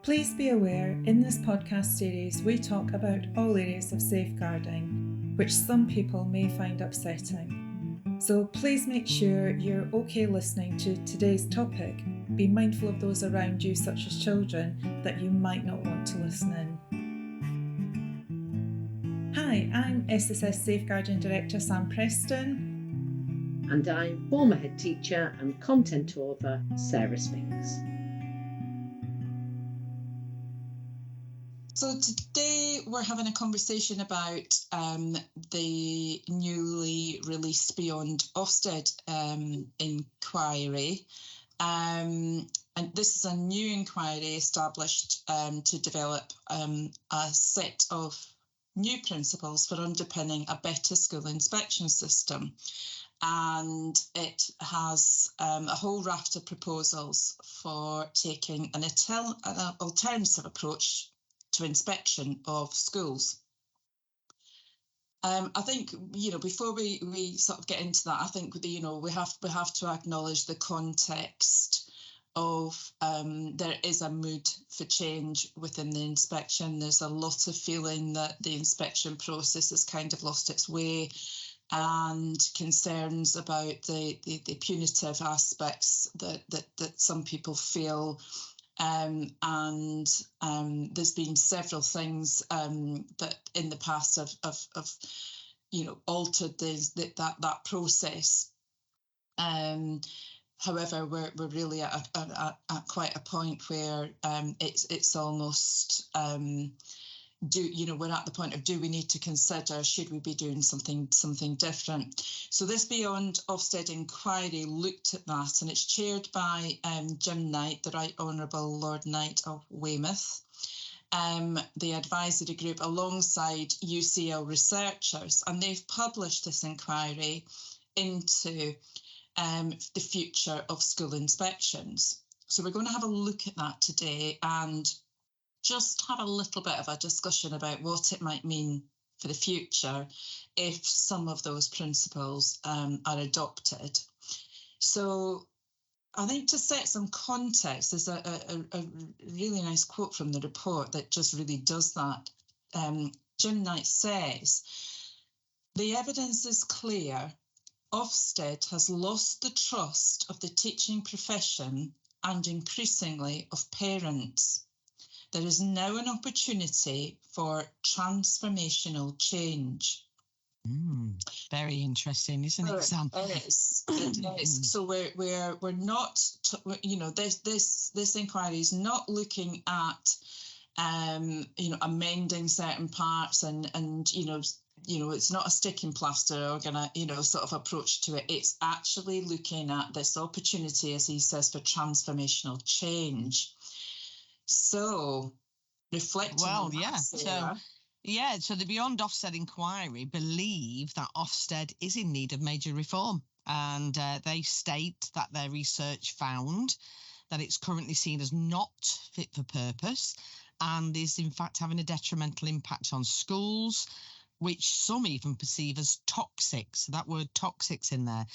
Please be aware, in this podcast series we talk about all areas of safeguarding, which some people may find upsetting. So please make sure you're okay listening to today's topic. Be mindful of those around you, such as children, that you might not want to listen in. Hi, I'm SSS Safeguarding Director Sam Preston. And I'm former head teacher and content author Sara Spinks. So today we're having a conversation about the newly released Beyond Ofsted inquiry. And this is a new inquiry established to develop a set of new principles for underpinning a better school inspection system. And it has a whole raft of proposals for taking an alternative approach to inspection of schools. I think, before we sort of get into that, I think, we have to acknowledge the context of there is a mood for change within the inspection. There's a lot of feeling that the inspection process has kind of lost its way, and concerns about the punitive aspects that some people feel. And there's been several things that in the past have altered that process. However, we're really at quite a point where it's almost we're at the point of, do we need to consider, should we be doing something different? So this Beyond Ofsted inquiry looked at that, and it's chaired by Jim Knight, the Right Honourable Lord Knight of Weymouth, the advisory group alongside UCL researchers, and they've published this inquiry into the future of school inspections. So we're going to have a look at that today and just have a little bit of a discussion about what it might mean for the future if some of those principles are adopted. So I think to set some context, there's a really nice quote from the report that just really does that. Jim Knight says, "The evidence is clear. Ofsted has lost the trust of the teaching profession and increasingly of parents. There is now an opportunity for transformational change." Very interesting, isn't it, Sam? It is. It is. So we're not, this inquiry is not looking at, amending certain parts and it's not a sticking plaster or sort of approach to it. It's actually looking at this opportunity, as he says, for transformational change. So, reflecting on that, Sarah. So the Beyond Ofsted inquiry believe that Ofsted is in need of major reform, and they state that their research found that it's currently seen as not fit for purpose and is in fact having a detrimental impact on schools, which some even perceive as toxic. So that word toxic's in there.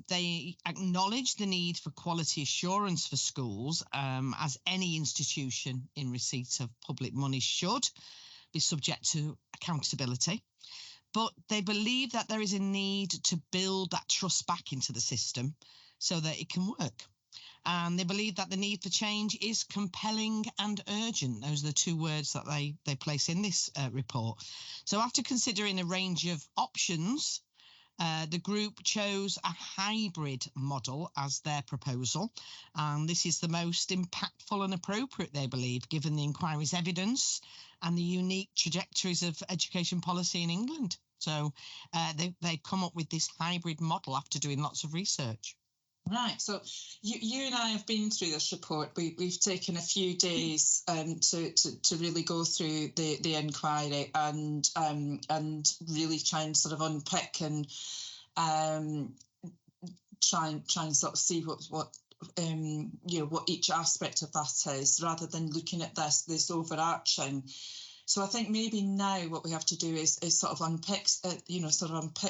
They acknowledge the need for quality assurance for schools, as any institution in receipt of public money should be subject to accountability. But they believe that there is a need to build that trust back into the system so that it can work. And they believe that the need for change is compelling and urgent. Those are the two words that they place in this report. So after considering a range of options, the group chose a hybrid model as their proposal. And this is the most impactful and appropriate, they believe, given the inquiry's evidence and the unique trajectories of education policy in England. So they've come up with this hybrid model after doing lots of research. Right. So you and I have been through this report. We've taken a few days to really go through the inquiry and really try and sort of unpick and try and sort of see what each aspect of that is, rather than looking at this overarching. So I think maybe now what we have to do is sort of unpick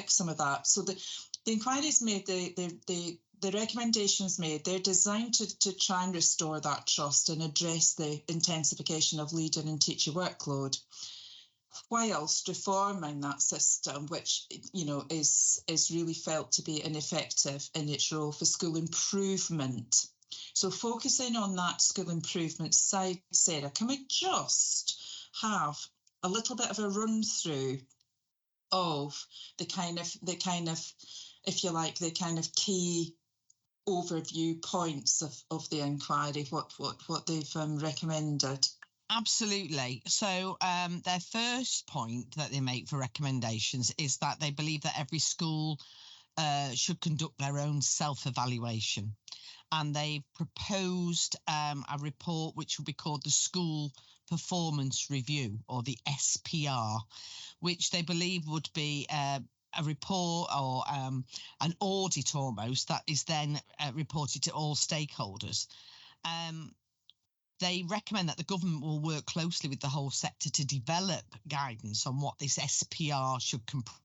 some of that. So the inquiry's made the the recommendations made, they're designed to try and restore that trust and address the intensification of leader and teacher workload, whilst reforming that system, which, you know, is really felt to be ineffective in its role for school improvement. So focusing on that school improvement side, Sarah, can we just have a little bit of a run through of the kind of, if you like, the kind of key overview points of the inquiry, what they've recommended? Absolutely. So their first point that they make for recommendations is that they believe that every school should conduct their own self-evaluation. And they proposed a report which will be called the School Performance Review, or the SPR, which they believe would be a report or an audit almost that is then reported to all stakeholders. They recommend that the government will work closely with the whole sector to develop guidance on what this SPR should comprise,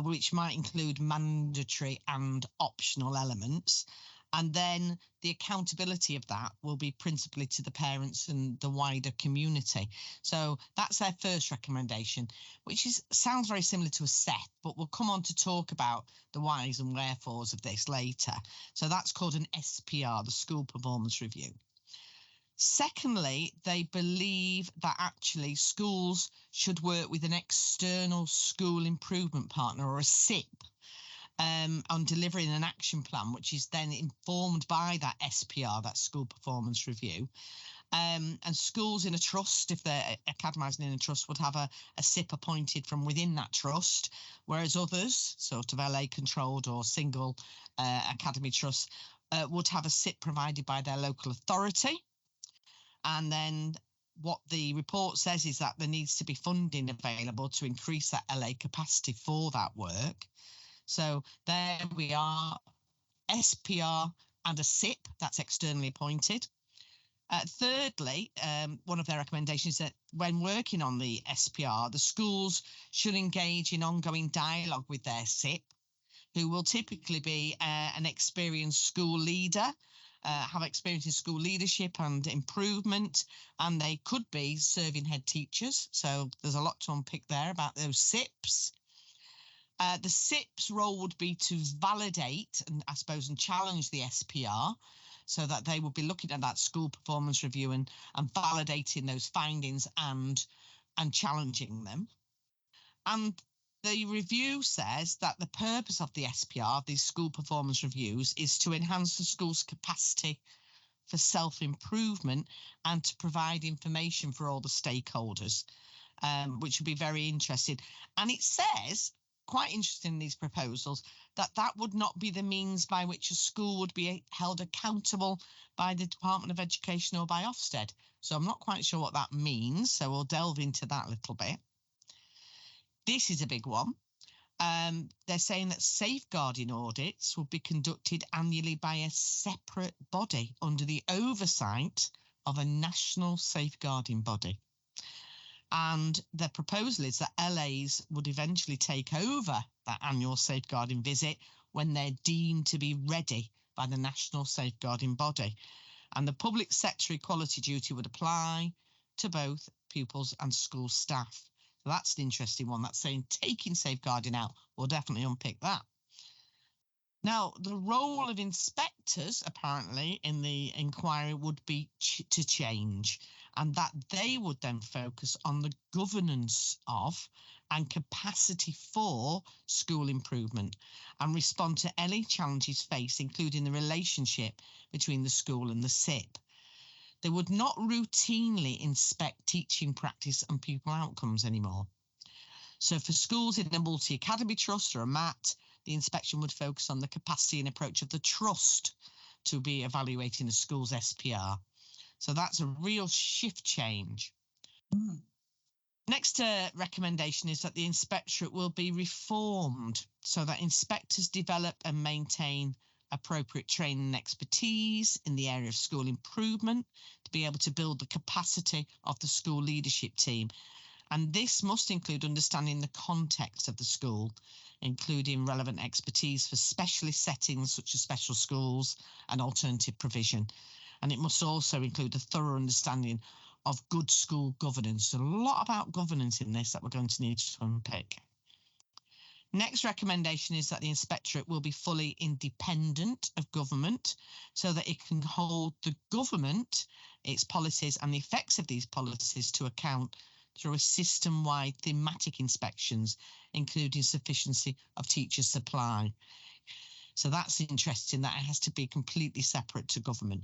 which might include mandatory and optional elements. And then the accountability of that will be principally to the parents and the wider community. So that's their first recommendation, which sounds very similar to a SEP, but we'll come on to talk about the whys and wherefores of this later. So that's called an SPR, the School Performance Review. Secondly, they believe that actually schools should work with an external school improvement partner, or a SIP, on delivering an action plan, which is then informed by that SPR, that School Performance Review. And schools in a trust, if they're academising in a trust, would have a SIP appointed from within that trust, whereas others, sort of LA controlled or single academy trusts, would have a SIP provided by their local authority. And then what the report says is that there needs to be funding available to increase that LA capacity for that work. So there we are, SPR and a SIP that's externally appointed. Thirdly, one of their recommendations is that when working on the SPR, the schools should engage in ongoing dialogue with their SIP, who will typically be an experienced school leader, have experience in school leadership and improvement, and they could be serving head teachers. So there's a lot to unpick there about those SIPs. The SIP's role would be to validate and, I suppose, and challenge the SPR, so that they would be looking at that school performance review and validating those findings and challenging them. And the review says that the purpose of the SPR, these school performance reviews, is to enhance the school's capacity for self-improvement and to provide information for all the stakeholders, which would be very interesting. And it says, quite interesting in these proposals, that would not be the means by which a school would be held accountable by the Department of Education or by Ofsted. So I'm not quite sure what that means, so we'll delve into that a little bit. This is a big one. They're saying that safeguarding audits will be conducted annually by a separate body under the oversight of a national safeguarding body. And the proposal is that LAs would eventually take over that annual safeguarding visit when they're deemed to be ready by the national safeguarding body. And the public sector equality duty would apply to both pupils and school staff. So that's an interesting one. That's saying taking safeguarding out. We'll definitely unpick that. Now, the role of inspectors, apparently, in the inquiry would be to change, and that they would then focus on the governance of and capacity for school improvement and respond to any challenges faced, including the relationship between the school and the SIP. They would not routinely inspect teaching practice and pupil outcomes anymore. So for schools in a multi-academy trust or a MAT, the inspection would focus on the capacity and approach of the trust to be evaluating the school's SPR. So that's a real shift change. Next recommendation is that the inspectorate will be reformed so that inspectors develop and maintain appropriate training and expertise in the area of school improvement to be able to build the capacity of the school leadership team. And this must include understanding the context of the school, including relevant expertise for specialist settings such as special schools and alternative provision. And it must also include a thorough understanding of good school governance. There's a lot about governance in this that we're going to need to unpick. Next recommendation is that the inspectorate will be fully independent of government so that it can hold the government, its policies and the effects of these policies to account through a system-wide thematic inspections, including sufficiency of teacher supply. So that's interesting that it has to be completely separate to government.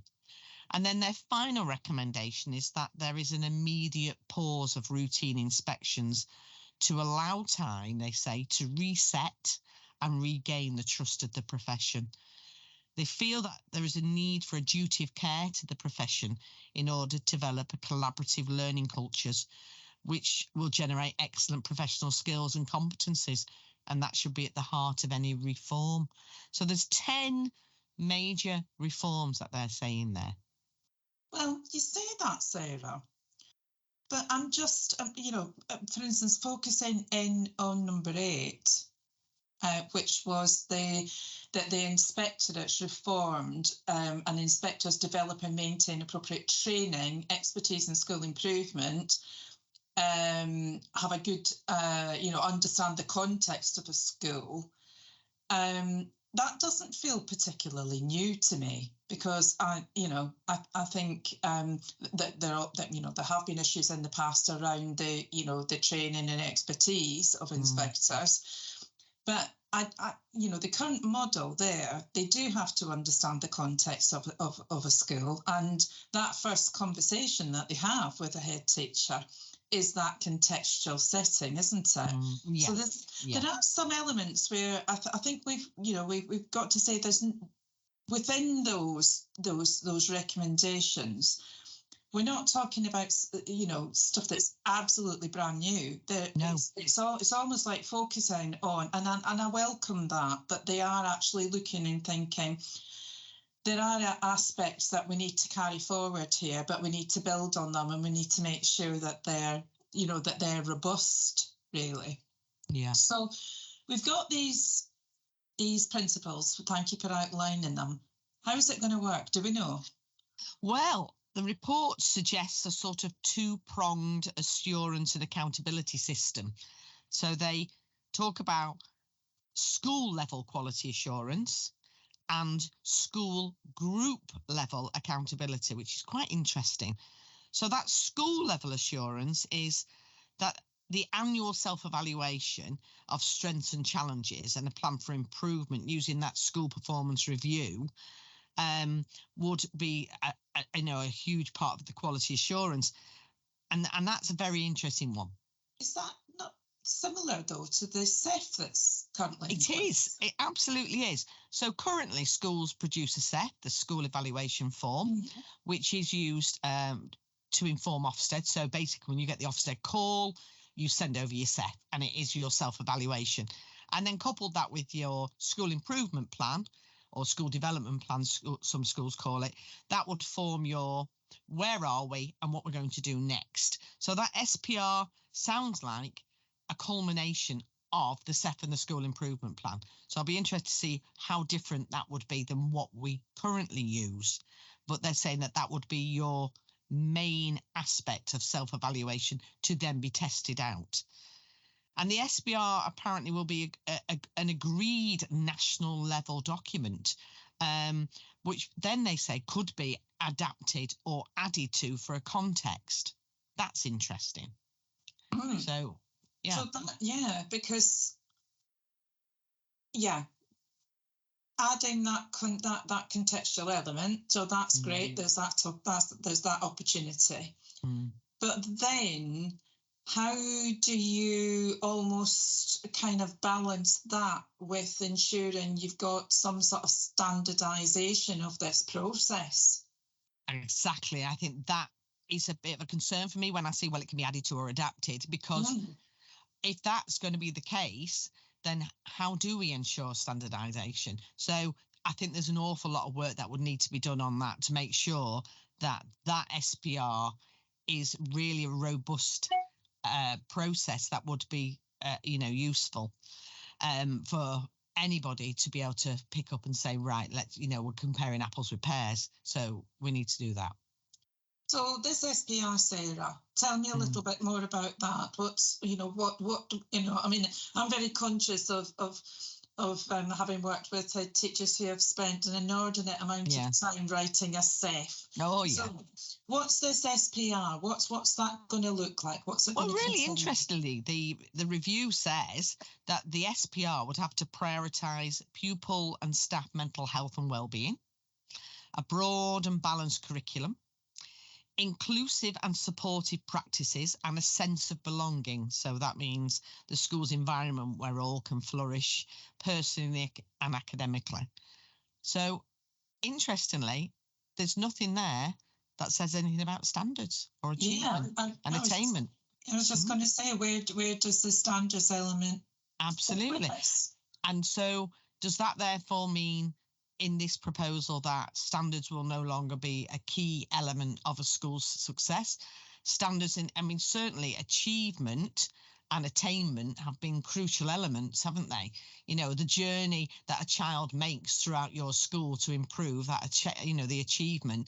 And then their final recommendation is that there is an immediate pause of routine inspections to allow time, they say, to reset and regain the trust of the profession. They feel that there is a need for a duty of care to the profession in order to develop a collaborative learning cultures, which will generate excellent professional skills and competencies. And that should be at the heart of any reform. So there's 10 major reforms that they're saying there. Well, you say that, Sarah, but I'm just, for instance, focusing in on number 8, which was that the inspectorates reformed and inspectors develop and maintain appropriate training, expertise in school improvement, have a good, understand the context of a school. That doesn't feel particularly new to me, because I think that there have been issues in the past around the training and expertise of inspectors, but the current model there, they do have to understand the context of a school, and that first conversation that they have with a head teacher is that contextual setting, isn't it? Yeah. So there are some elements where I think we've got to say there's within those recommendations. We're not talking about stuff that's absolutely brand new. No. It's almost like focusing on, and I welcome that they are actually looking and thinking, there are aspects that we need to carry forward here, but we need to build on them, and we need to make sure that they're robust, really. Yeah. So we've got these principles. Thank you for outlining them. How is it going to work? Do we know? Well, the report suggests a sort of two-pronged assurance and accountability system. So they talk about school level quality assurance and school group level accountability, which is quite interesting. So that school level assurance is that the annual self-evaluation of strengths and challenges and a plan for improvement using that school performance review would be a huge part of the quality assurance. And that's a very interesting one. Is that not similar, though, to the SEF that's currently in place? It absolutely is. So currently schools produce a SEF, the school evaluation form, which is used to inform Ofsted. So basically when you get the Ofsted call, you send over your SEF and it is your self-evaluation. And then coupled that with your school improvement plan or school development plan, some schools call it, that would form your where are we and what we're going to do next. So that SPR sounds like a culmination of the SEF and the school improvement plan. So I'll be interested to see how different that would be than what we currently use. But they're saying that would be your main aspect of self-evaluation to then be tested out. And the SBR apparently will be an agreed national level document, which then they say could be adapted or added to for a context. That's interesting. So, yeah. So because adding that contextual element, so that's great. There's that opportunity. But then, how do you almost kind of balance that with ensuring you've got some sort of standardisation of this process? Exactly. I think that is a bit of a concern for me when I see, well, it can be added to or adapted, because if that's going to be the case, then how do we ensure standardisation? So I think there's an awful lot of work that would need to be done on that to make sure that SPR is really a robust process that would be, useful for anybody to be able to pick up and say, right, let's, we're comparing apples with pears, so we need to do that. So this SPR, Sarah, tell me a little bit more about that. What's, I mean, I'm very conscious of having worked with teachers who have spent an inordinate amount of time writing a SEF. Oh, yeah. So what's this SPR? What's that going to look like? What's it going to really interestingly, the review says that the SPR would have to prioritise pupil and staff mental health and well-being, a broad and balanced curriculum, inclusive and supportive practices, and a sense of belonging. So that means the school's environment where all can flourish personally and academically. So interestingly, there's nothing there that says anything about standards or achievement and attainment. I was just going to say, where does the standards element? Absolutely. And so does that therefore mean in this proposal that standards will no longer be a key element of a school's success? Standards, certainly achievement and attainment have been crucial elements, haven't they? The journey that a child makes throughout your school to improve that, the achievement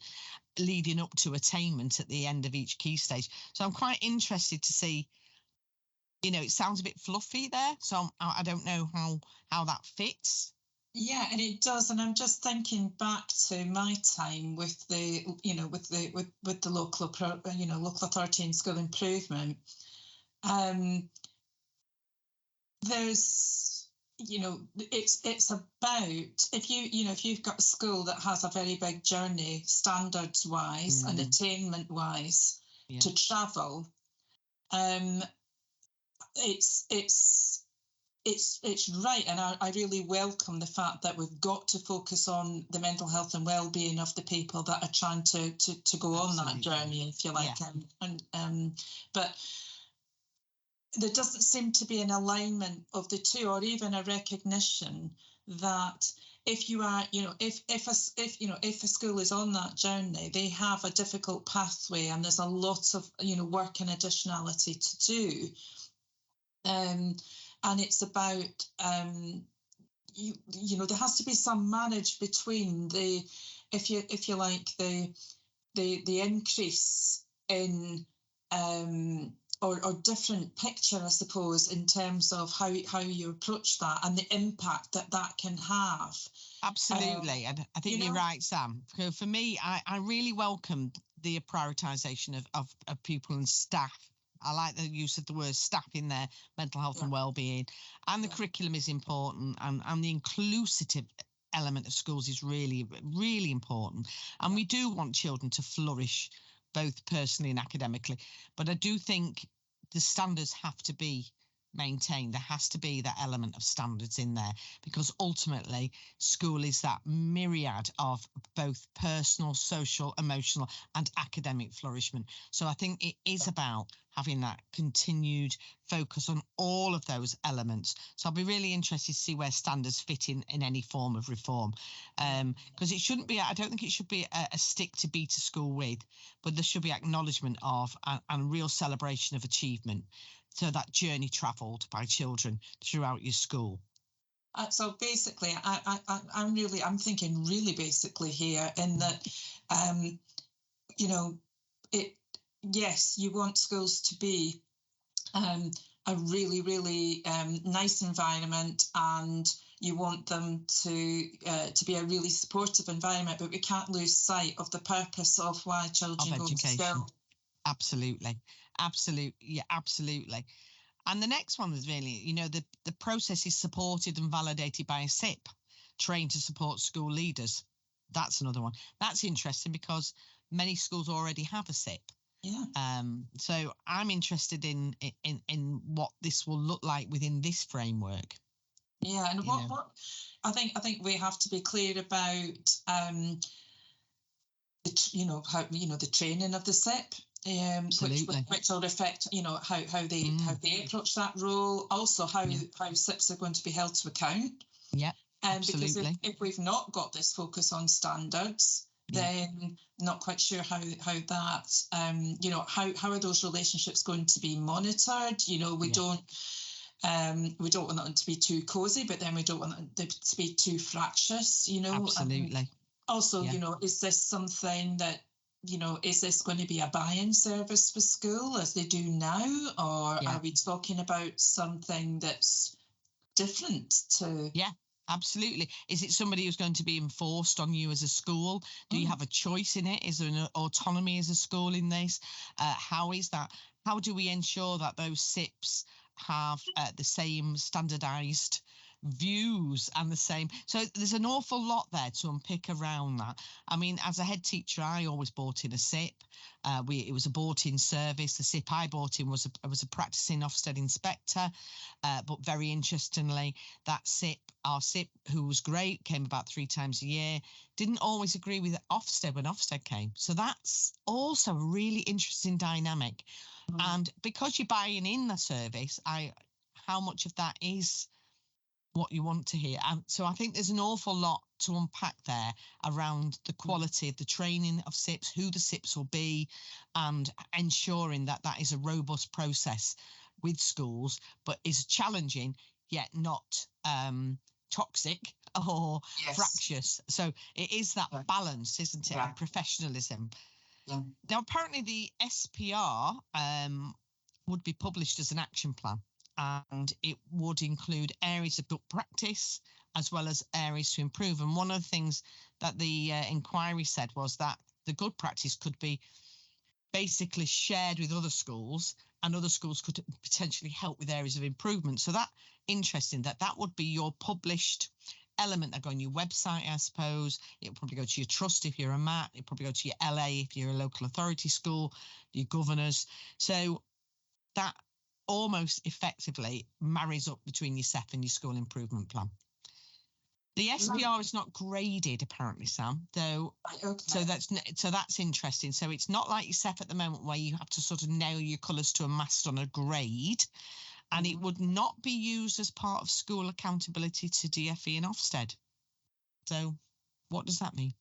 leading up to attainment at the end of each key stage. So I'm quite interested to see, it sounds a bit fluffy there. So I don't know how that fits. Yeah, and it does. And I'm just thinking back to my time with the, with the local authority and school improvement. There's, it's about, if you've got a school that has a very big journey, standards wise and attainment wise, to travel, it's right, and I really welcome the fact that we've got to focus on the mental health and well-being of the people that are trying to go on that journey, if you like. But there doesn't seem to be an alignment of the two, or even a recognition that if you are, if a school is on that journey, they have a difficult pathway, and there's a lot of work and additionality to do. And it's about, there has to be some manage between the, if you like, the increase in, or different picture, I suppose, in terms of how you approach that and the impact that can have. Absolutely. And I think you're right, Sam. For me, I really welcome the prioritisation of pupil and staff. I like the use of the word staff in there, mental health and well-being. And the curriculum is important, and the inclusive element of schools is really, really important. And we do want children to flourish both personally and academically. But I do think the standards have to be maintained. There has to be that element of standards in there, because ultimately school is that myriad of both personal, social, emotional and academic flourishment. So I think it is about having that continued focus on all of those elements. So I'll be really interested to see where standards fit in any form of reform, because it shouldn't be, I don't think it should be a stick to beat a school with, but there should be acknowledgement of and real celebration of achievement. So that journey travelled by children throughout your school. So basically, I'm thinking really basically here in that, yes, you want schools to be a really, really nice environment, and you want them to be a really supportive environment, but we can't lose sight of the purpose of why children go to school. Absolutely. Yeah, absolutely. And the next one is really, the process is supported and validated by a SIP, trained to support school leaders. That's another one. That's interesting because many schools already have a SIP. Yeah. So I'm interested in what this will look like within this framework. Yeah, and what I think we have to be clear about the training of the SIP. Which will affect how they approach that role, also how SIPs are going to be held to account. Yeah, absolutely. Because if we've not got this focus on standards, then not quite sure how that, how are those relationships going to be monitored? We don't want them to be too cozy, but then we don't want them to be too fractious, Absolutely. Also, is this something that, is this going to be a buy-in service for school as they do now? Or are we talking about something that's different to... Yeah, absolutely. Is it somebody who's going to be enforced on you as a school? Do you have a choice in it? Is there an autonomy as a school in this? How is that? How do we ensure that those SIPs have the same standardised views and the same? So there's an awful lot there to unpick around that. I mean, as a head teacher, I always bought in a SIP. It was a bought-in service. The SIP I bought in was a practicing Ofsted inspector, but very interestingly, that our SIP, who was great, came about 3 times a year, didn't always agree with Ofsted when Ofsted came. So that's also a really interesting dynamic. And because you're buying in the service, how much of that is what you want to hear? So I think there's an awful lot to unpack there around the quality of the training of SIPs, who the SIPs will be, and ensuring that that is a robust process with schools, but is challenging yet not toxic or fractious. So it is that balance, isn't it, of professionalism. Yeah. Now, apparently the SPR would be published as an action plan, and it would include areas of good practice as well as areas to improve. And one of the things that the inquiry said was that the good practice could be basically shared with other schools, and other schools could potentially help with areas of improvement. So that interesting that would be your published element that go on your website, I suppose. It'll probably go to your trust if you're a MAT. It'll probably go to your LA if you're a local authority school, your governors. So that almost effectively marries up between your SEF and your school improvement plan. The SPR is not graded, apparently, Sam, though. Okay. So that's interesting. So it's not like your SEF at the moment where you have to sort of nail your colours to a mast on a grade. And it would not be used as part of school accountability to DfE and Ofsted. So what does that mean?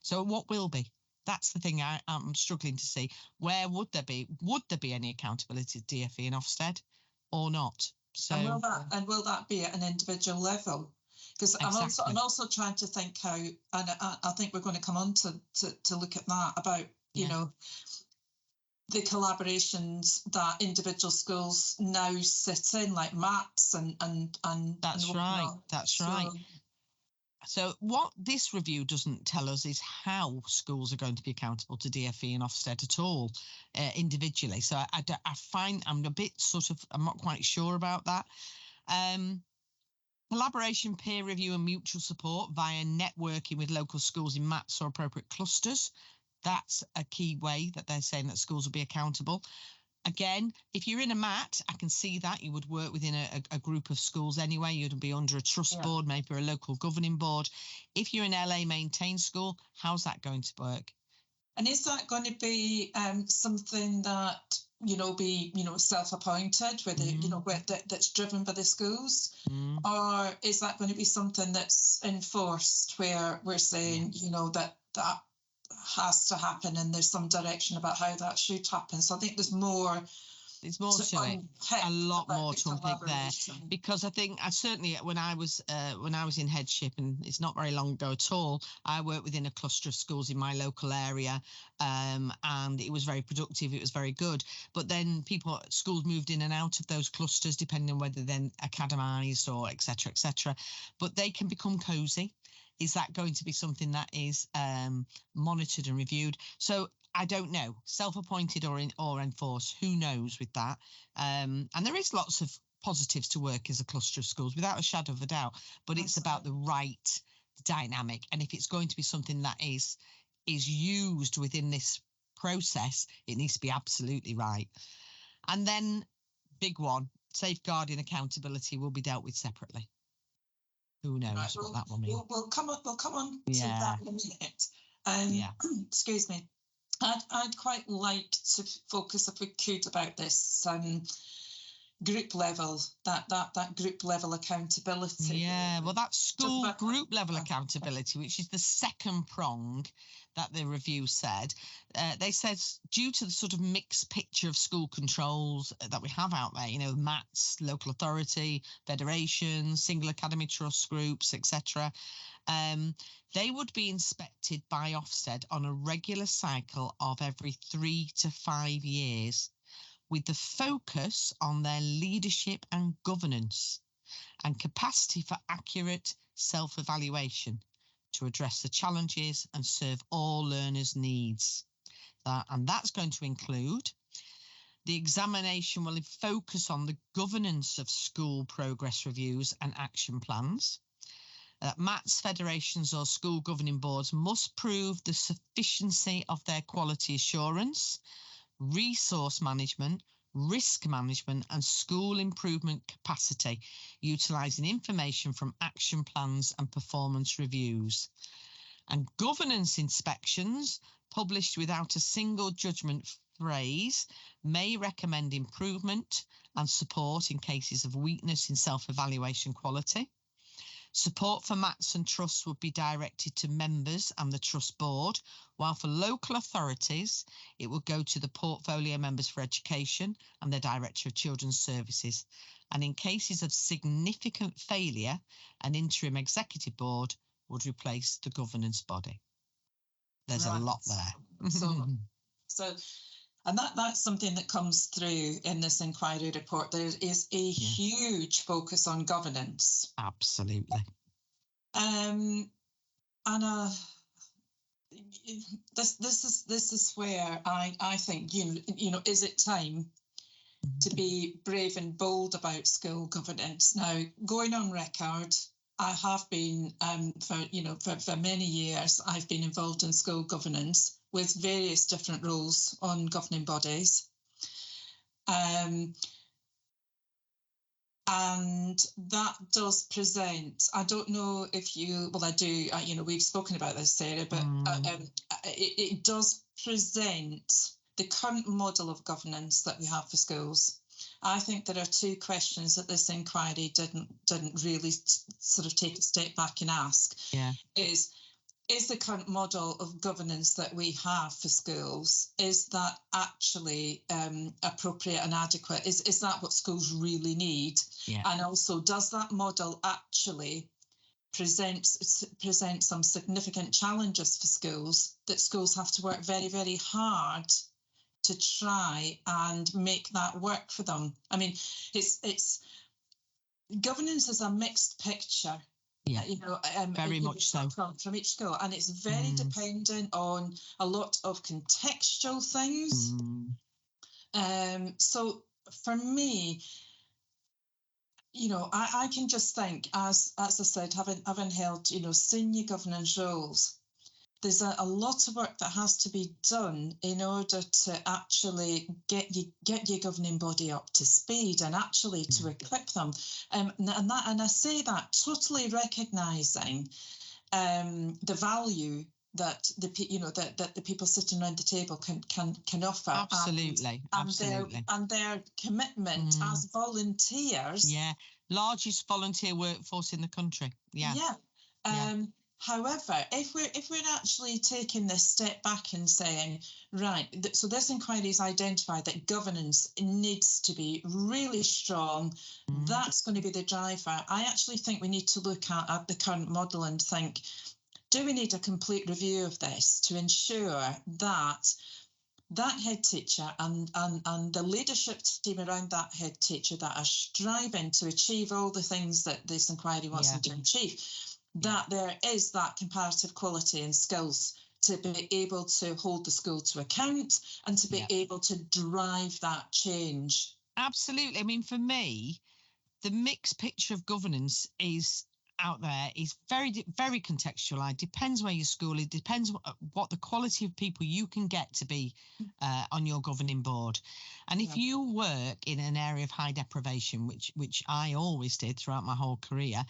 So what will be? That's the thing I'm struggling to see. Where would there be? Would there be any accountability to DfE and Ofsted or not? So and will that be at an individual level? Because I'm also trying to think how, and I think we're going to come on to look at that about, the collaborations that individual schools now sit in, like MATs and that's right. That's right. So what this review doesn't tell us is how schools are going to be accountable to DfE and Ofsted at all individually. So I find I'm a bit I'm not quite sure about that. Collaboration, peer review and mutual support via networking with local schools in MATs or appropriate clusters. That's a key way that they're saying that schools will be accountable. Again, if you're in a MAT, I can see that you would work within a group of schools anyway. You'd be under a trust board, maybe a local governing board. If you're an LA maintained school, how's that going to work? And is that going to be something that, be, self-appointed, that's driven by the schools? Or is that going to be something that's enforced where we're saying, that has to happen and there's some direction about how that should happen? So I think there's more to it, a lot more to unpick there, because I think certainly when I was in headship, and it's not very long ago at all, I worked within a cluster of schools in my local area, and it was very productive, it was very good. But then schools moved in and out of those clusters depending on whether they're academised or etc. But they can become cosy. Is that going to be something that is monitored and reviewed? So I don't know, self-appointed or enforced, who knows with that? And there is lots of positives to work as a cluster of schools, without a shadow of a doubt, but it's about the right dynamic. And if it's going to be something that is used within this process, it needs to be absolutely right. And then, big one, safeguarding accountability will be dealt with separately. Who knows what that will mean? We'll come on to that in a minute. Excuse me. I'd quite like to focus, if we could, about this. group level, that group level accountability. Yeah, well, that's school group level Yeah. accountability, which is the second prong that the review said. They said due to the sort of mixed picture of school controls that we have out there, you know, MATs, local authority, federations, single academy trust groups, etc., they would be inspected by Ofsted on a regular cycle of every 3 to 5 years, with the focus on their leadership and governance and capacity for accurate self-evaluation to address the challenges and serve all learners' needs. And that's going to include the examination will focus on the governance of school progress reviews and action plans. MATs, federations or school governing boards must prove the sufficiency of their quality assurance, resource management, risk management and school improvement capacity, utilising information from action plans and performance reviews. And governance inspections, published without a single judgment phrase, may recommend improvement and support in cases of weakness in self-evaluation quality. Support for MATs and trusts would be directed to members and the trust board, while for local authorities, it would go to the portfolio members for education and the director of children's services. And in cases of significant failure, an interim executive board would replace the governance body. There's a lot there. So and that's something that comes through in this inquiry report. There is a huge focus on governance. Absolutely. And this is where I think you know is it time to be brave and bold about school governance? Now, going on record, I have been for many years I've been involved in school governance with various different roles on governing bodies. And that does present, I don't know if you, well, I do, we've spoken about this, Sarah, but it does present the current model of governance that we have for schools. I think there are two questions that this inquiry didn't really sort of take a step back and ask. Yeah. Is the current model of governance that we have for schools, is that actually appropriate and adequate? Is that what schools really need? Yeah. And also, does that model actually present some significant challenges for schools that schools have to work very, very hard to try and make that work for them? I mean, it's governance is a mixed picture. Yeah, very much so. From each school, and it's very dependent on a lot of contextual things. So for me, I can just think, as I said, having held senior governance roles, there's a lot of work that has to be done in order to actually get your governing body up to speed and actually to equip them. And I say that totally recognising the value that the people sitting around the table can offer. Absolutely, and their commitment as volunteers. Yeah, largest volunteer workforce in the country. Yeah. However, if we're actually taking this step back and saying, right, so this inquiry has identified that governance needs to be really strong, that's going to be the driver. I actually think we need to look at the current model and think, do we need a complete review of this to ensure that head teacher and the leadership team around that head teacher that are striving to achieve all the things that this inquiry wants them to achieve, that there is that comparative quality and skills to be able to hold the school to account and to be able to drive that change. Absolutely. I mean, for me, the mixed picture of governance is out there is very, very contextualized. Depends where your school is, depends what the quality of people you can get to be on your governing board. And if you work in an area of high deprivation, which I always did throughout my whole career,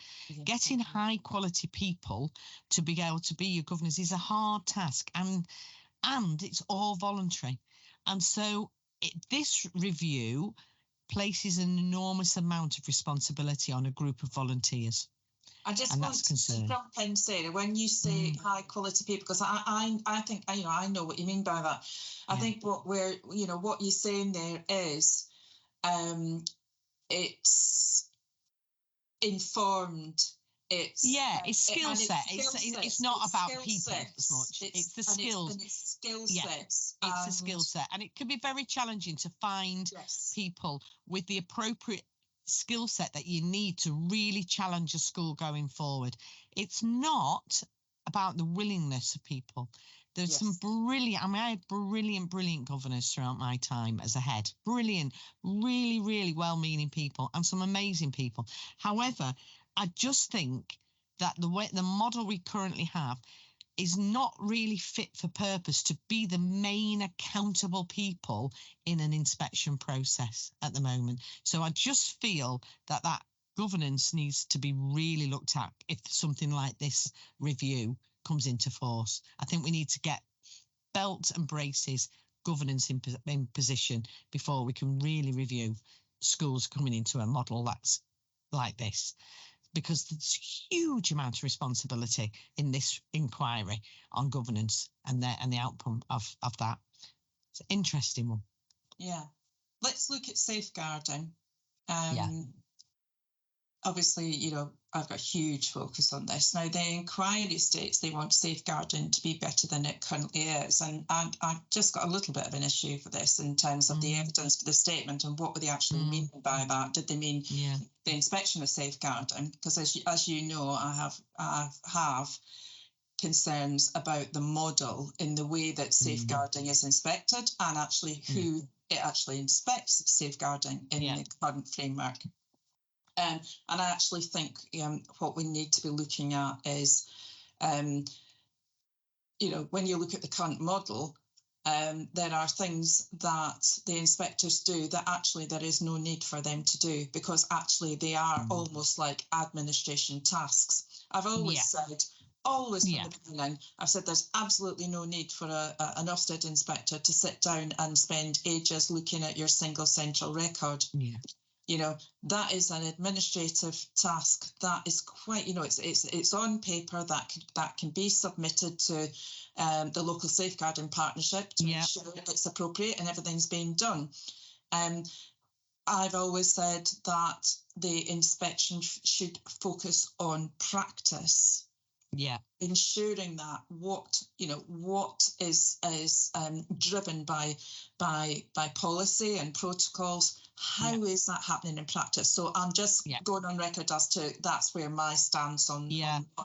getting high quality people to be able to be your governors is a hard task, and it's all voluntary. And so this review places an enormous amount of responsibility on a group of volunteers. I just And want that's to concern. jump in, Sarah, when you say high quality people, because I think, I know what you mean by that. I think what you're saying there is it's informed. It's skill set. It's not about people as much. It's the skills. It's skill Yeah, sets. it's a skill set, and it can be very challenging to find people with the appropriate skill set that you need to really challenge a school going forward. It's not about the willingness of people. There's some brilliant, I had brilliant governors throughout my time as a head. Brilliant, really, really well-meaning people and some amazing people. However, I just think that the model we currently have is not really fit for purpose to be the main accountable people in an inspection process at the moment. So I just feel that governance needs to be really looked at if something like this review comes into force. I think we need to get belt and braces governance in position before we can really review schools coming into a model that's like this, because there's a huge amount of responsibility in this inquiry on governance and the outcome of that. It's an interesting one. Yeah. Let's look at safeguarding. Yeah. Obviously, I've got a huge focus on this. Now, the inquiry states they want safeguarding to be better than it currently is. And I've just got a little bit of an issue for this in terms of the evidence for the statement and what were they actually meaning by that? Did they mean the inspection of safeguarding? Because as you know, I have concerns about the model in the way that safeguarding is inspected and actually who it actually inspects safeguarding in the current framework. And I actually think what we need to be looking at is, when you look at the current model, there are things that the inspectors do that actually there is no need for them to do, because actually they are almost like administration tasks. I've always said, from the beginning, I've said there's absolutely no need for an Ofsted inspector to sit down and spend ages looking at your single central record. That is an administrative task that is quite, it's on paper that can be submitted to the local safeguarding partnership to ensure it's appropriate and everything's being done. I've always said that the inspection should focus on practice. Yeah, ensuring that what is driven by policy and protocols, how is that happening in practice? So I'm just going on record as to that's where my stance on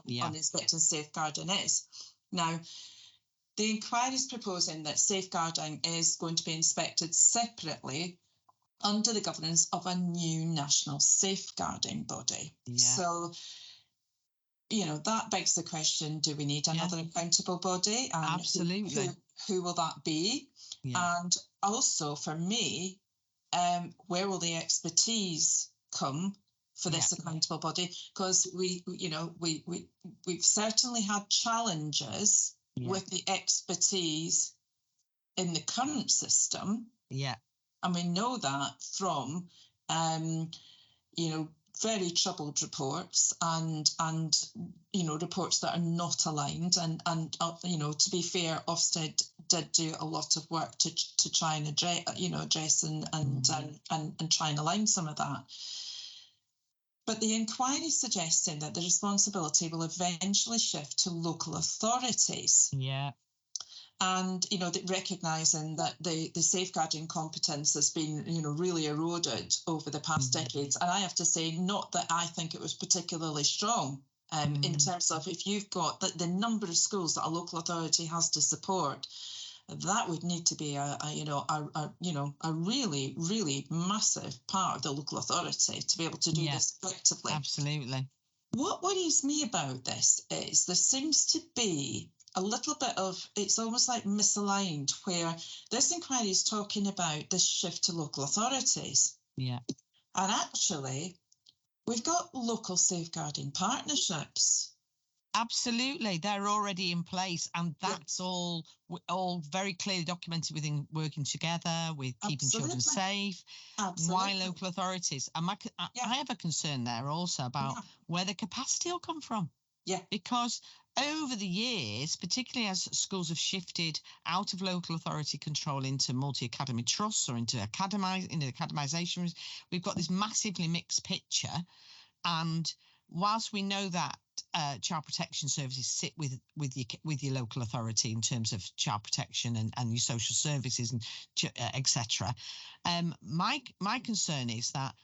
inspecting safeguarding is. Now, the inquiry is proposing that safeguarding is going to be inspected separately under the governance of a new national safeguarding body. So that begs the question, do we need another accountable body? And absolutely. Who will that be? And also for me, where will the expertise come for this accountable body? Because we've certainly had challenges with the expertise in the current system. Yeah. And we know that from very troubled reports and reports that are not aligned and to be fair, Ofsted did do a lot of work to try and address and try and align some of that. But the inquiry is suggesting that the responsibility will eventually shift to local authorities. Yeah. And, recognising that the safeguarding competence has been, really eroded over the past decades. And I have to say, not that I think it was particularly strong in terms of if you've got the number of schools that a local authority has to support, that would need to be a really, really massive part of the local authority to be able to do this effectively. Absolutely. What worries me about this is there seems to be a little bit of, it's almost like misaligned, where this inquiry is talking about this shift to local authorities. Yeah. And actually, we've got local safeguarding partnerships. Absolutely, they're already in place, and that's all very clearly documented within working together with keeping children safe. Why local authorities? And I have a concern there also about where the capacity will come from. Yeah. Because over the years, particularly as schools have shifted out of local authority control into multi-academy trusts or into academisation, we've got this massively mixed picture. And whilst we know that child protection services sit with your local authority in terms of child protection and your social services and etc., my concern is that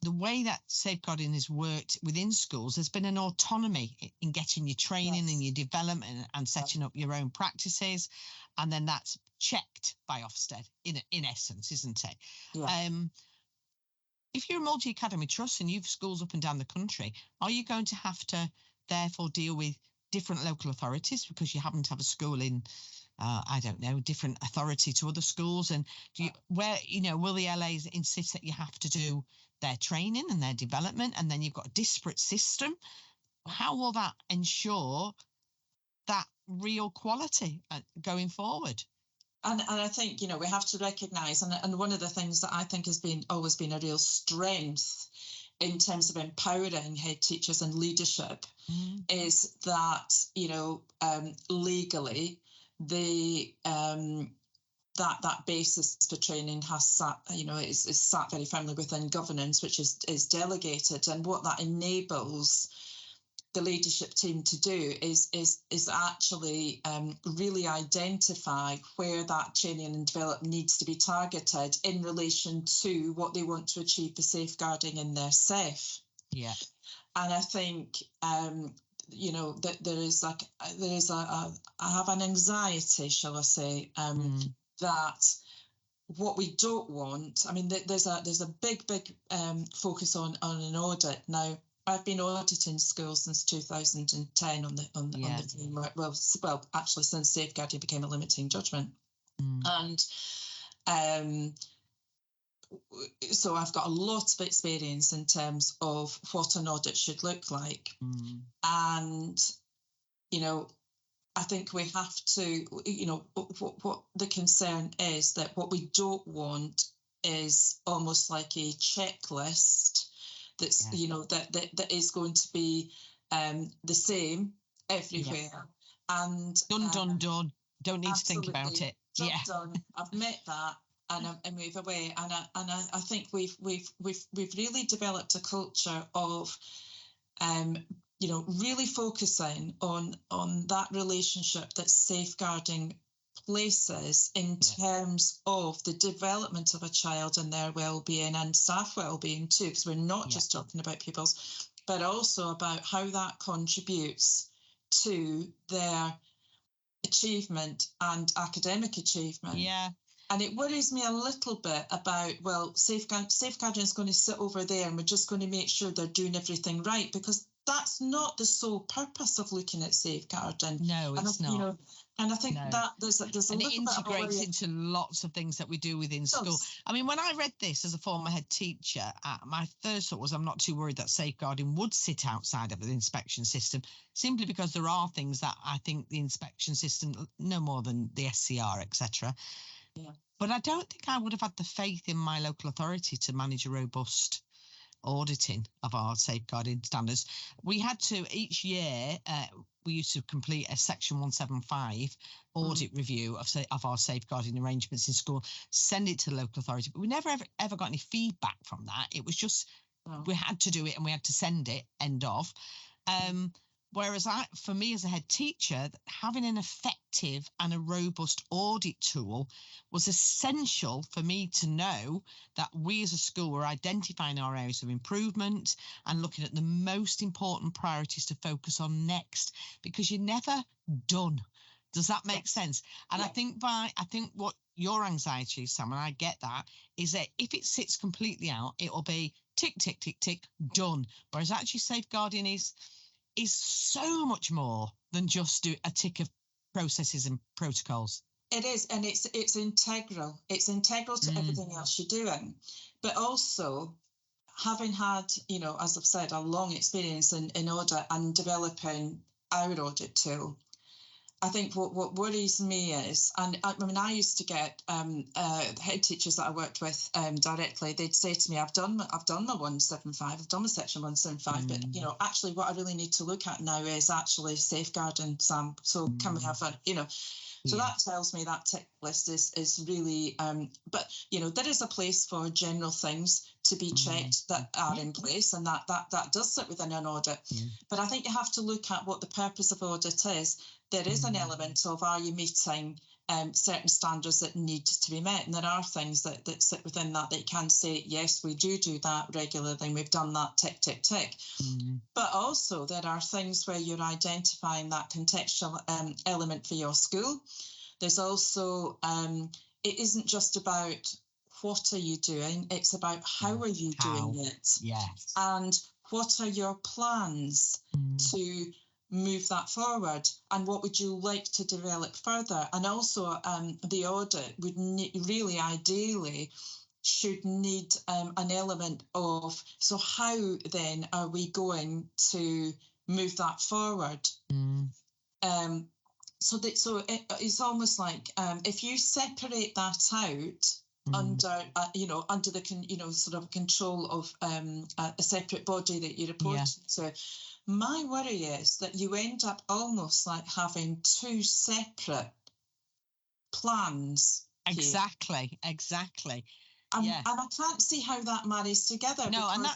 the way that safeguarding has worked within schools, there's been an autonomy in getting your training and your development and setting up your own practices, and then that's checked by Ofsted in essence, isn't it? Yeah. If you're a multi-academy trust and you've schools up and down the country, are you going to have to therefore deal with different local authorities because you happen to have a school in, I don't know, different authority to other schools? And will the LAs insist that you have to do their training and their development, and then you've got a disparate system? How will that ensure that real quality going forward? And I think, we have to recognise, and one of the things that I think has always been a real strength in terms of empowering head teachers and leadership is that, legally, that basis for training has sat, is sat very firmly within governance, which is delegated. And what that enables the leadership team to do is actually really identify where that training and development needs to be targeted in relation to what they want to achieve for safeguarding in their SEF. Yeah. And I think that I have an anxiety, shall I say, that what we don't want. I mean, there's a big focus on an audit now. I've been auditing schools since 2010 on the framework. Well, actually, since safeguarding became a limiting judgment, and so I've got a lot of experience in terms of what an audit should look like, and I think we have to, what the concern is that what we don't want is almost like a checklist that's, that is going to be the same everywhere. And done. Don't need to think about it. Done. I've met that and move away. And I think we've really developed a culture of really focusing on that relationship that safeguarding places in terms of the development of a child and their well-being and staff well-being too, because we're not just talking about pupils, but also about how that contributes to their achievement and academic achievement. Yeah. And it worries me a little bit about, safeguarding is going to sit over there and we're just going to make sure they're doing everything right, because that's not the sole purpose of looking at safeguarding. No, it's not. And I think that there's a little bit of it integrates into lots of things that we do within school. I mean, when I read this as a former head teacher, my first thought was I'm not too worried that safeguarding would sit outside of the inspection system, simply because there are things that I think the inspection system, no more than the SCR, etc. Yeah. But I don't think I would have had the faith in my local authority to manage a robust auditing of our safeguarding standards. We had to, each year, we used to complete a Section 175 audit review of our safeguarding arrangements in school, send it to the local authority. But we never ever got any feedback from that. It was just, we had to do it and we had to send it, end of. Whereas for me as a head teacher, having an effective and a robust audit tool was essential for me to know that we as a school were identifying our areas of improvement and looking at the most important priorities to focus on next, because you're never done. Does that make sense? And I think what your anxiety is, Sam, and I get that, is that if it sits completely out, it'll be tick, tick, tick, tick, done. Whereas actually safeguarding is so much more than just a tick of processes and protocols. It is, and it's integral. It's integral to everything else you're doing. But also, having had, as I've said, a long experience in audit and developing our audit tool. I think what worries me is, and I mean, I used to get head teachers that I worked with directly. They'd say to me, "I've done my 175, I've done my section 175, but you know, actually, what I really need to look at now is actually safeguarding, Sam. So can we have a, you know?" So that tells me that tick list is really, but you know, there is a place for general things to be checked that are in place, and that does sit within an audit. But I think you have to look at what the purpose of audit is. There is an element of, are you meeting certain standards that need to be met? And there are things that sit within that you can say, yes, we do that regularly, and we've done that, tick, tick, tick. But also there are things where you're identifying that contextual element for your school. There's also, it isn't just about what are you doing, it's about how are you doing it? Yes. And what are your plans to move that forward, and what would you like to develop further? And also the audit would really ideally should need an element of, so how then are we going to move that forward? So it's almost like if you separate that out under under the sort of control of a separate body that you report to. My worry is that you end up almost like having two separate plans. Exactly. And I can't see how that marries together. No, and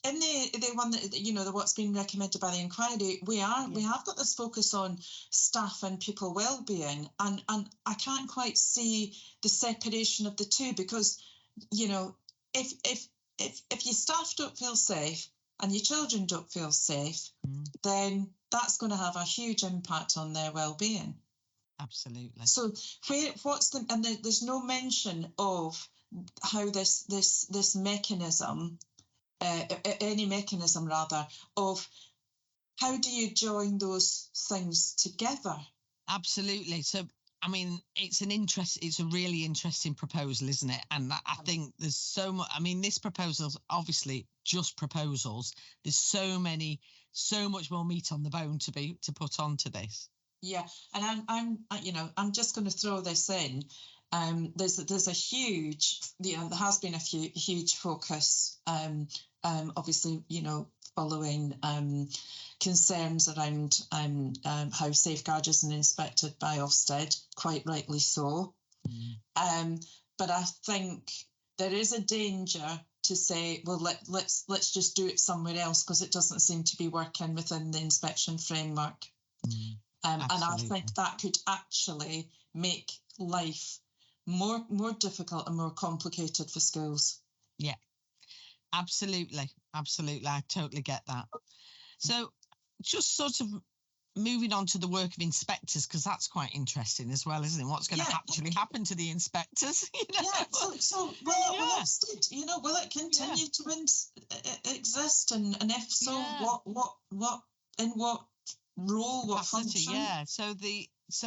in the one that, you know, what's been recommended by the inquiry, we have got this focus on staff and people well-being, and I can't quite see the separation of the two, because, you know, if your staff don't feel safe and your children don't feel safe, then that's going to have a huge impact on their well-being. Absolutely. So there's no mention of how this mechanism, any mechanism rather, of how do you join those things together? Absolutely. So, I mean, it's a really interesting proposal, isn't it? And I think there's so much. I mean, this proposal's obviously just proposals. There's so much more meat on the bone to put onto this. Yeah, and I'm just going to throw this in. There's a huge, there has been a huge focus, obviously, you know, following concerns around how Safeguard isn't inspected by Ofsted, quite rightly so. But I think there is a danger to say, well, let's just do it somewhere else because it doesn't seem to be working within the inspection framework. And I think that could actually make life more difficult and more complicated for schools. Yeah, absolutely. I totally get that. So just sort of moving on to the work of inspectors, because that's quite interesting as well, isn't it? What's going to actually happen to the inspectors? You know? Yeah, so will it continue to exist? And if so, what in what role, what function? Yeah, so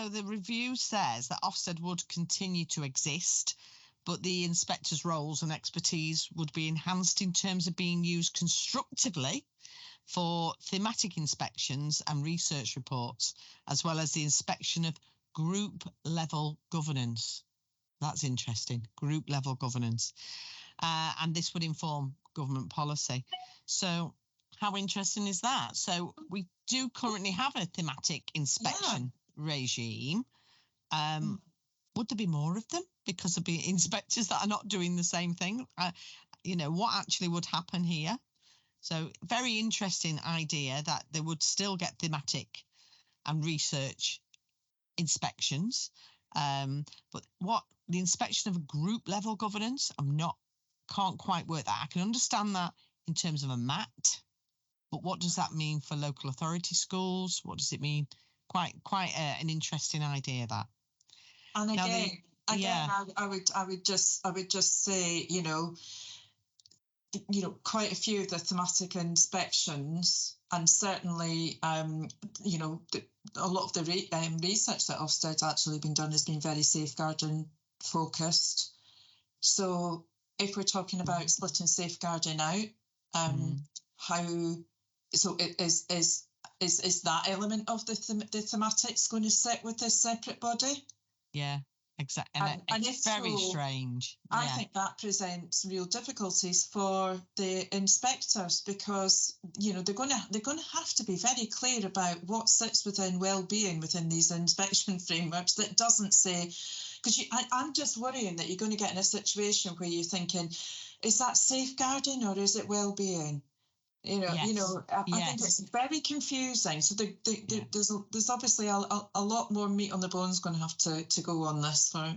the review says that Ofsted would continue to exist, but the inspectors' roles and expertise would be enhanced in terms of being used constructively for thematic inspections and research reports, as well as the inspection of group level governance. That's interesting, group level governance. And this would inform government policy. So how interesting is that? So we do currently have a thematic inspection regime. Would there be more of them because there'd be inspectors that are not doing the same thing? What actually would happen here? So very interesting idea that they would still get thematic and research inspections. But what the inspection of group level governance, can't quite work that. I can understand that in terms of a MAT, but what does that mean for local authority schools? What does it mean? Quite an interesting idea, that. And I would just say, quite a few of the thematic inspections, and certainly, a lot of the research that Ofsted's actually been done has been very safeguarding focused. So if we're talking about splitting safeguarding out, is is that element of the thematics going to sit with this separate body? Yeah, exactly. And it's very strange. I think that presents real difficulties for the inspectors, because they're going to have to be very clear about what sits within well-being within these inspection frameworks. That doesn't say, because I'm just worrying that you're going to get in a situation where you're thinking, is that safeguarding or is it well-being? I think it's very confusing. So there's obviously a lot more meat on the bones going to have to go on this for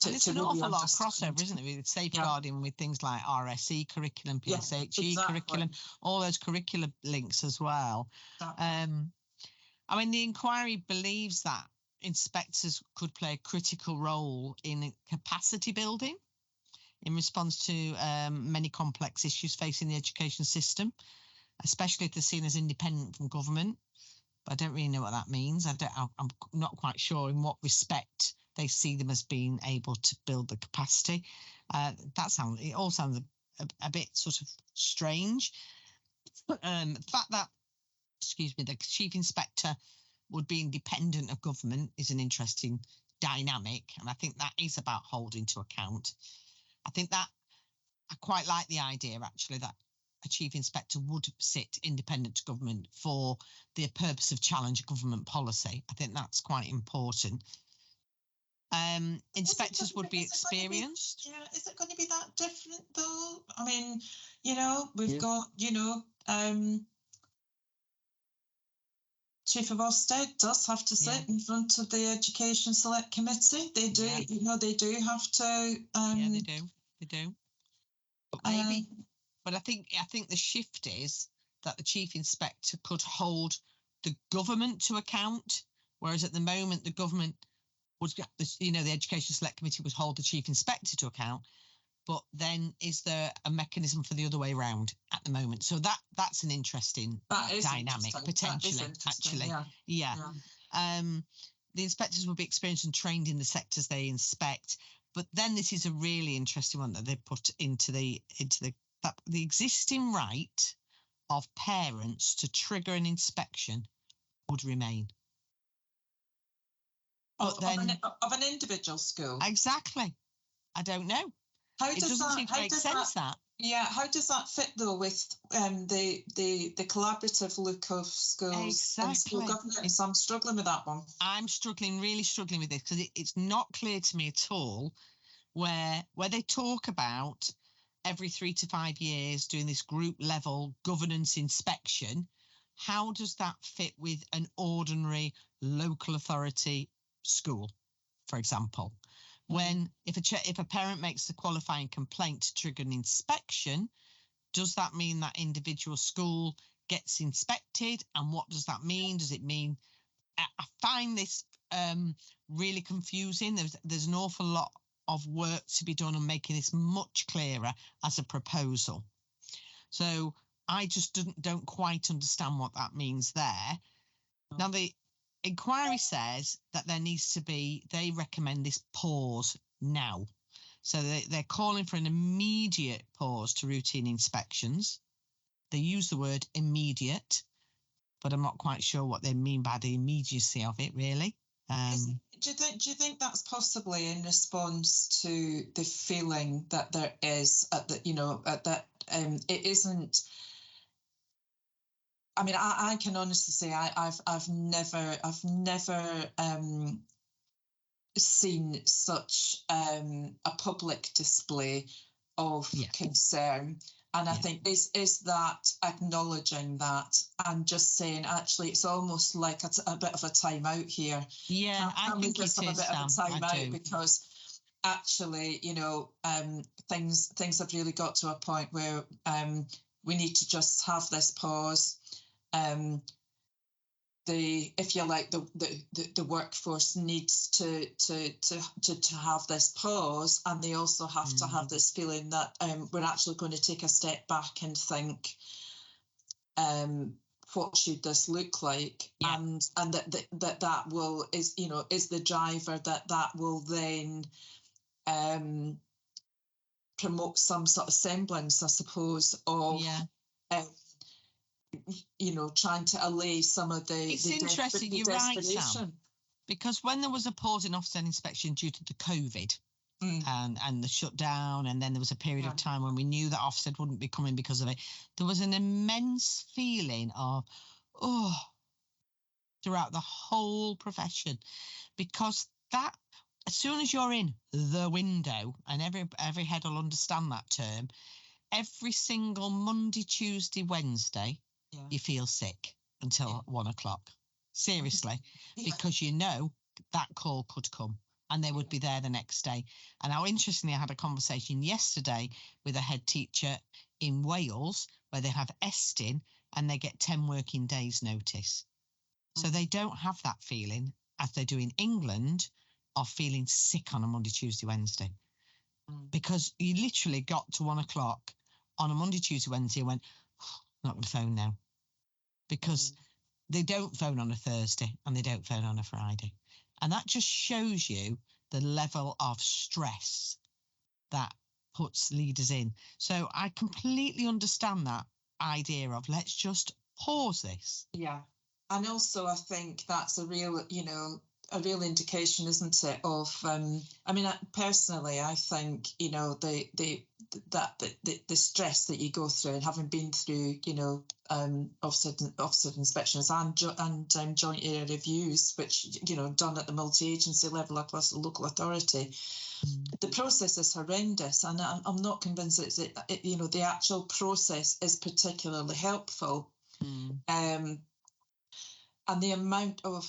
it's an awful lot of crossover, isn't it, with safeguarding with things like RSE curriculum, PSHE curriculum, all those curricular links as well. Exactly. The inquiry believes that inspectors could play a critical role in capacity building in response to many complex issues facing the education system, especially if they're seen as independent from government. But I don't really know what that means. I'm not quite sure in what respect they see them as being able to build the capacity. It all sounds a bit sort of strange. The fact that, the chief inspector would be independent of government is an interesting dynamic, and I think that is about holding to account. I think that I quite like the idea, actually, that a chief inspector would sit independent to government for the purpose of challenge government policy. I think that's quite important. Inspectors would be experienced. Is it going to be that different, though? We've got, Chief of Ofsted does have to sit in front of the Education Select Committee. They do, they do have to. They do. But maybe, but I think the shift is that the chief inspector could hold the government to account, whereas at the moment the government would, the Education Select Committee would hold the chief inspector to account. But then is there a mechanism for the other way around at the moment? So that's an interesting dynamic, potentially, actually. Yeah. The inspectors will be experienced and trained in the sectors they inspect. But then this is a really interesting one that they put into the existing right of parents to trigger an inspection would remain. Of an individual school? Exactly. I don't know. It doesn't seem to make sense, that. Yeah, how does that fit, though, with the collaborative look of schools and school governance? So I'm struggling with that one. I'm really struggling with this, because it's not clear to me at all where they talk about every 3 to 5 years doing this group level governance inspection. How does that fit with an ordinary local authority school, for example? When if a parent makes a qualifying complaint to trigger an inspection, does that mean that individual school gets inspected? And what does that mean? Does it mean? I find this really confusing. There's an awful lot of work to be done on making this much clearer as a proposal. So I just don't quite understand what that means there. Now, the inquiry says that there needs to be, they recommend this pause now. So they're calling for an immediate pause to routine inspections. They use the word immediate, but I'm not quite sure what they mean by the immediacy of it, really. Do you think that's possibly in response to the feeling that there is it isn't? I mean, I can honestly say I've never seen such a public display of concern. And I think is that acknowledging that and just saying, actually, it's almost like a bit of a time out here. Yeah, I think it is, a bit of a time out, because actually, things have really got to a point where we need to just have this pause. The workforce needs to have this pause, and they also have to have this feeling that we're actually going to take a step back and think, what should this look like, and that will is the driver that will then promote some sort of semblance, I suppose, of trying to allay some of the It's interesting, you're right, Sam, because when there was a pause in Ofsted inspection due to the COVID and the shutdown, and then there was a period of time when we knew that Ofsted wouldn't be coming because of it, there was an immense feeling of, throughout the whole profession, because that, as soon as you're in the window, and every head will understand that term, every single Monday, Tuesday, Wednesday, you feel sick until 1 o'clock. Seriously, because that call could come and they would be there the next day. And how interestingly, I had a conversation yesterday with a head teacher in Wales where they have Estin and they get 10 working days notice. So they don't have that feeling as they do in England of feeling sick on a Monday, Tuesday, Wednesday. Because you literally got to 1 o'clock on a Monday, Tuesday, Wednesday and went, I'm not going to phone now. Because they don't phone on a Thursday and they don't phone on a Friday. And that just shows you the level of stress that puts leaders in. So I completely understand that idea of let's just pause this. Yeah. And also I think that's a real indication, isn't it, of personally I think the stress that you go through, and having been through Ofsted inspections and joint area reviews, which done at the multi-agency level across the local authority, the process is horrendous, and I'm not convinced that the actual process is particularly helpful. And the amount of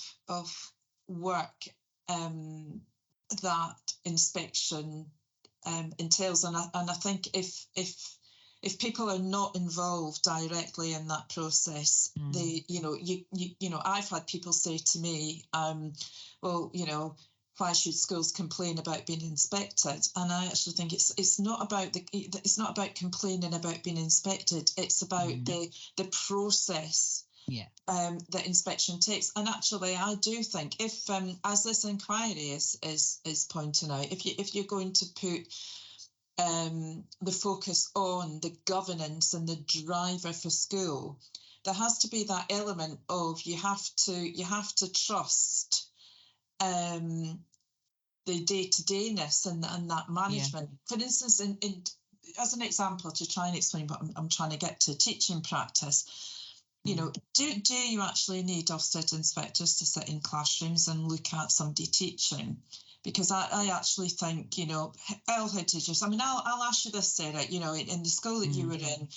work that inspection entails, and I think if people are not involved directly in that process, they I've had people say to me, why should schools complain about being inspected? And I actually think it's not about complaining about being inspected. It's about the process that inspection takes. And actually, I do think if, as this inquiry is pointing out, if you're going to put the focus on the governance and the driver for school, there has to be that element of you have to trust the day-to-dayness and that management. For instance, in as an example, to try and explain what I'm trying to get to, teaching practice. Do you actually need Ofsted inspectors to sit in classrooms and look at somebody teaching? Because I actually think, all head teachers, I'll ask you this, Sarah, in the school that you were in,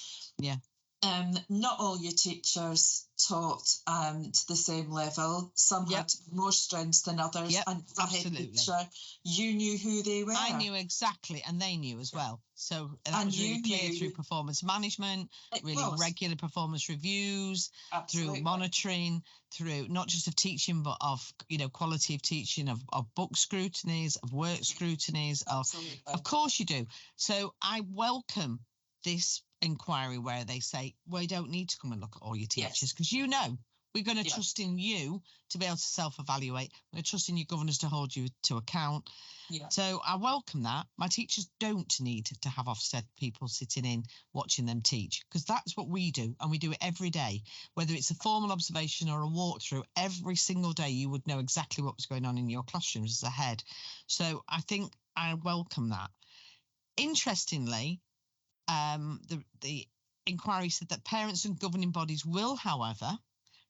not all your teachers taught to the same level. Some had more strengths than others. And absolutely. Head teacher, you knew who they were. I knew exactly, and they knew as well. So that was really clear through performance management, regular performance reviews, through monitoring, through not just of teaching, but of quality of teaching, of book scrutinies, of work scrutinies. Of course you do. So I welcome this inquiry where they say, we don't need to come and look at all your teachers, because we're going to trust in you to be able to self-evaluate. We're going to trust in your governors to hold you to account. So I welcome that. My teachers don't need to have Ofsted people sitting in watching them teach, because that's what we do, and we do it every day. Whether it's a formal observation or a walkthrough, every single day you would know exactly what was going on in your classrooms as a head. So I think I welcome that. Interestingly, the inquiry said that parents and governing bodies will, however,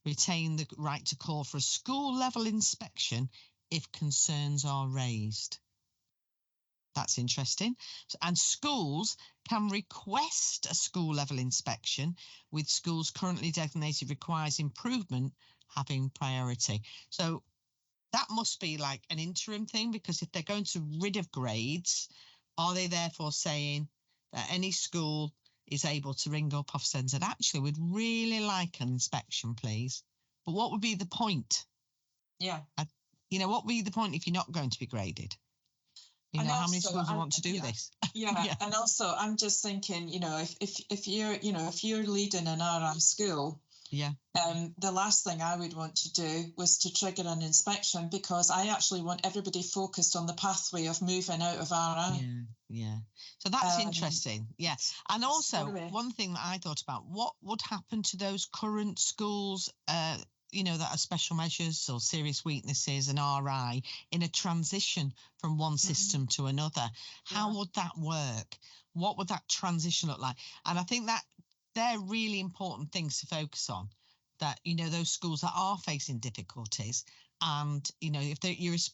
retain the right to call for a school-level inspection if concerns are raised. That's interesting. And schools can request a school-level inspection, with schools currently designated requires improvement having priority. So that must be like an interim thing, because if they're going to rid of grades, are they therefore saying that any school is able to ring up Ofsted and said, actually, we'd really like an inspection, please? But what would be the point? What would be the point if you're not going to be graded? How many schools want to do this? And also I'm just thinking, if you're leading an RI school, Yeah. The last thing I would want to do was to trigger an inspection, because I actually want everybody focused on the pathway of moving out of RI. Yeah. So that's interesting. Yeah. And also, one thing that I thought about, what would happen to those current schools, that are special measures or serious weaknesses and RI in a transition from one system to another? How would that work? What would that transition look like? And I think that they're really important things to focus on, that, those schools that are facing difficulties. And, if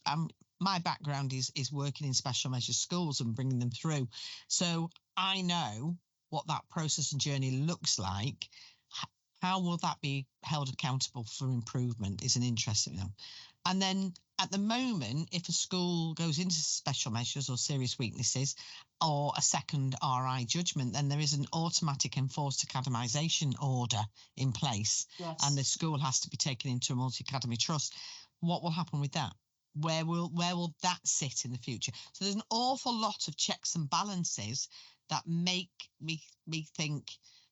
my background is working in special measures schools and bringing them through. So I know what that process and journey looks like. How will that be held accountable for improvement is an interesting one. And then at the moment, if a school goes into special measures or serious weaknesses or a second RI judgment, then there is an automatic enforced academisation order in place. Yes. And the school has to be taken into a multi-academy trust. What will happen with that? Where will that sit in the future? So there's an awful lot of checks and balances that make me think,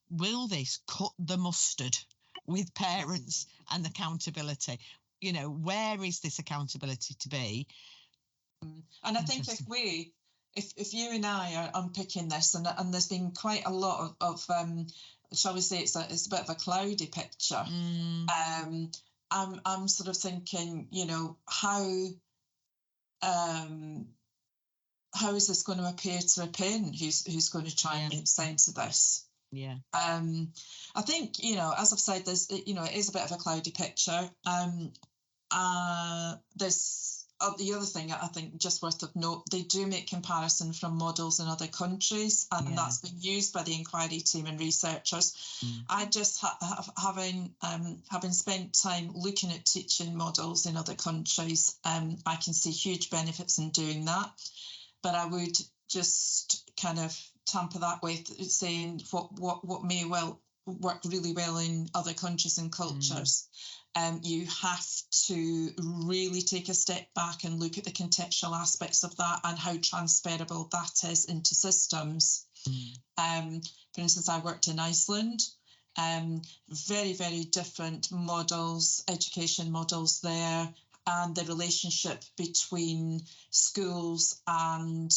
will this cut the mustard with parents and accountability? Where is this accountability to be? And I think if you and I are unpicking this, and there's been quite a lot of shall we say, it's a bit of a cloudy picture. I'm sort of thinking, how is this going to appear to a parent who's going to try and make sense of this? Yeah. I think, as I've said, there's, it is a bit of a cloudy picture. There's the other thing I think just worth of note, they do make comparison from models in other countries, and that's been used by the inquiry team and researchers. I just having spent time looking at teaching models in other countries, I can see huge benefits in doing that. But I would just kind of tamper that with saying what may well work really well in other countries and cultures. You have to really take a step back and look at the contextual aspects of that and how transferable that is into systems. For instance, I worked in Iceland. Very, very different models, education models there, and the relationship between schools and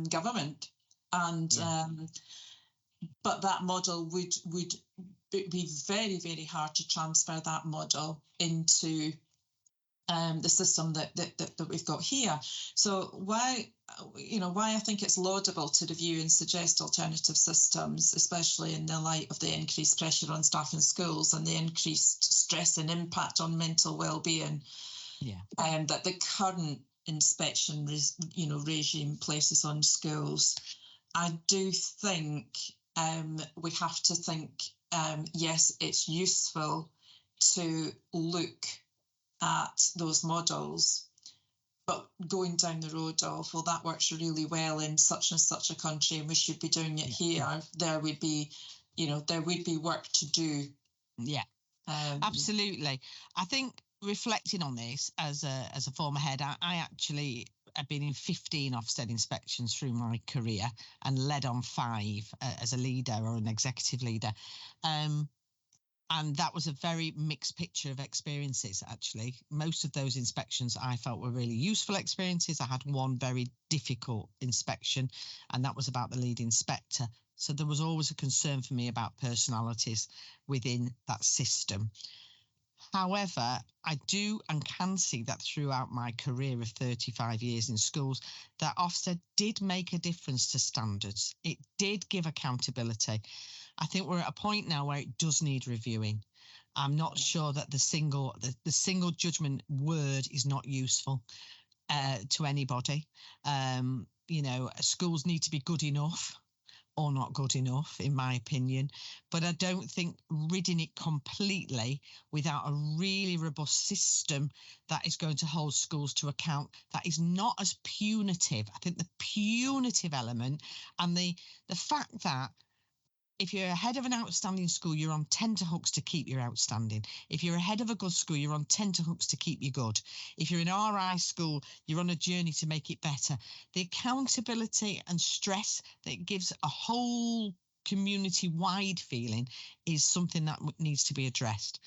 government. And but that model would be very, very hard to transfer that model into the system that we've got here. So why I think it's laudable to review and suggest alternative systems, especially in the light of the increased pressure on staff in schools and the increased stress and impact on mental well-being. That the current inspection regime places on schools. I do think we have to think, yes, it's useful to look at those models, but going down the road of, well, that works really well in such and such a country and we should be doing it here, there would be work to do. Absolutely. I think reflecting on this as a former head, I actually have been in 15 Ofsted inspections through my career and led on 5 as a leader or an executive leader. And that was a very mixed picture of experiences, actually. Most of those inspections I felt were really useful experiences. I had one very difficult inspection, and that was about the lead inspector. So there was always a concern for me about personalities within that system. However, I do and can see that throughout my career of 35 years in schools, that Ofsted did make a difference to standards. It did give accountability. I think we're at a point now where it does need reviewing. I'm not sure that the single judgment word is not useful to anybody. Schools need to be good enough or not good enough, in my opinion. But I don't think ridding it completely without a really robust system that is going to hold schools to account, that is not as punitive. I think the punitive element and the fact that if you're ahead of an outstanding school, you're on tenterhooks to keep you outstanding. If you're ahead of a good school, you're on tenterhooks to keep you good. If you're an RI school, you're on a journey to make it better. The accountability and stress that it gives a whole community-wide feeling is something that needs to be addressed.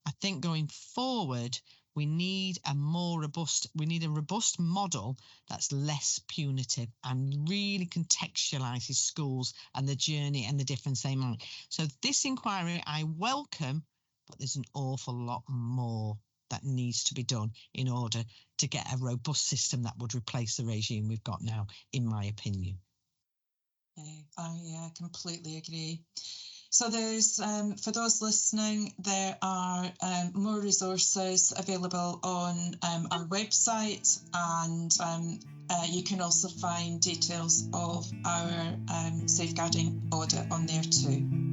I think going forward, we need a robust model that's less punitive and really contextualises schools and the journey and the difference they make. So this inquiry I welcome, but there's an awful lot more that needs to be done in order to get a robust system that would replace the regime we've got now, in my opinion. I completely agree. So there's, for those listening, there are more resources available on our website, and you can also find details of our safeguarding audit on there too.